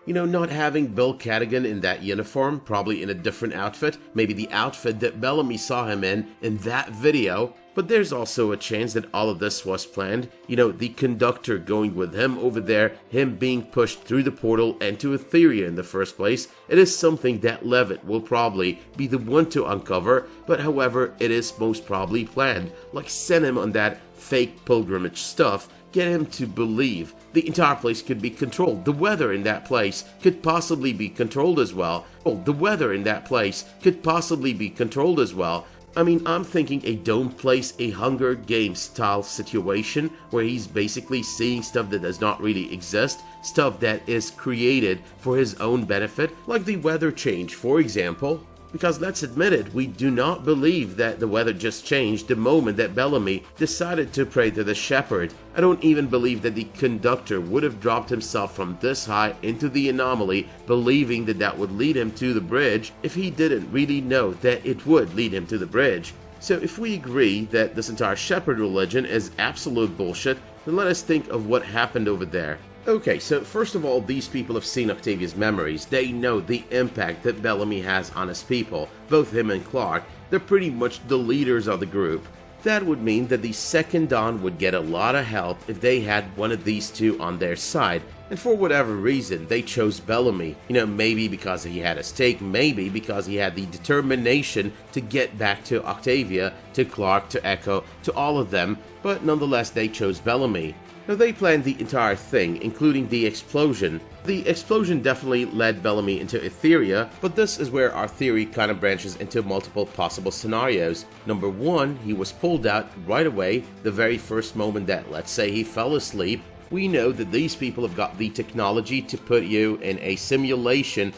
Not having Bill Cadigan in that uniform, probably in a different outfit, maybe the outfit that Bellamy saw him in that video. But there's also a chance that all of this was planned. The conductor going with him over there, him being pushed through the portal and to Etheria in the first place. It is something that Levitt will probably be the one to uncover, but however, it is most probably planned. Like send him on that fake pilgrimage stuff, get him to believe the entire place could be controlled. The weather in that place could possibly be controlled as well. The weather in that place could possibly be controlled as well. I'm thinking a Dome Place, a Hunger Games style situation where he's basically seeing stuff that does not really exist, stuff that is created for his own benefit, like the weather change, for example. Because let's admit it, we do not believe that the weather just changed the moment that Bellamy decided to pray to the shepherd. I don't even believe that the conductor would have dropped himself from this high into the anomaly, believing that that would lead him to the bridge, if he didn't really know that it would lead him to the bridge. So if we agree that this entire shepherd religion is absolute bullshit, then let us think of what happened over there. Okay, so first of all, these people have seen Octavia's memories. They know the impact that Bellamy has on his people. Both him and Clark, they're pretty much the leaders of the group. That would mean that the Second Dawn would get a lot of help if they had one of these two on their side. And for whatever reason, they chose Bellamy. Maybe because he had a stake, maybe because he had the determination to get back to Octavia, to Clark, to Echo, to all of them, but nonetheless they chose Bellamy. Now, they planned the entire thing, including the explosion. The explosion definitely led Bellamy into Etheria, but this is where our theory kind of branches into multiple possible scenarios. Number one, he was pulled out right away, the very first moment that, let's say, he fell asleep. We know that these people have got the technology to put you in a simulation.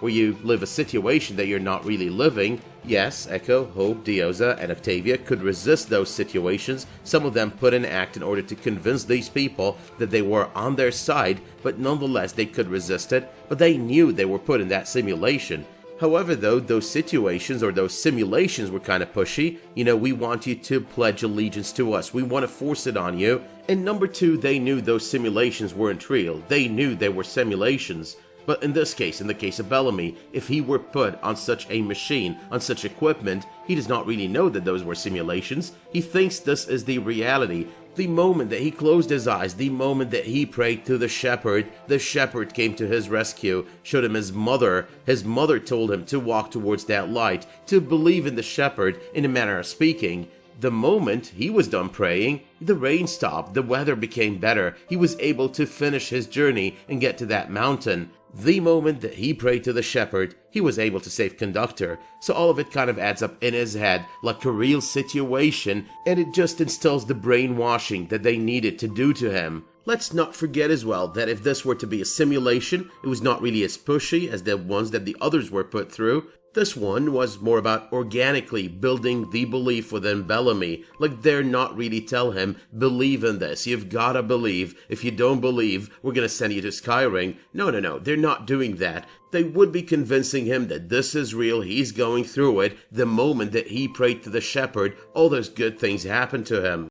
Where you live a situation that you're not really living. Yes, Echo, Hope, Dioza, and Octavia could resist those situations. Some of them put in act in order to convince these people that they were on their side, but nonetheless they could resist it. But they knew they were put in that simulation. However, though, those situations or those simulations were kind of pushy. We want you to pledge allegiance to us. We want to force it on you. And number two, they knew those simulations weren't real. They knew they were simulations. But in this case, in the case of Bellamy, if he were put on such a machine, on such equipment, he does not really know that those were simulations. He thinks this is the reality. The moment that he closed his eyes, the moment that he prayed to the shepherd came to his rescue, showed him his mother. His mother told him to walk towards that light, to believe in the shepherd, in a manner of speaking. The moment he was done praying, the rain stopped, the weather became better, he was able to finish his journey and get to that mountain. The moment that he prayed to the shepherd, he was able to save Conductor. So all of it kind of adds up in his head like a real situation, and it just instills the brainwashing that they needed to do to him. Let's not forget as well that if this were to be a simulation, it was not really as pushy as the ones that the others were put through. This one was more about organically building the belief within Bellamy. Like they're not really telling him, believe in this, you've gotta believe. If you don't believe, we're gonna send you to Skyring. No, they're not doing that. They would be convincing him that this is real, he's going through it. The moment that he prayed to the shepherd, all those good things happened to him.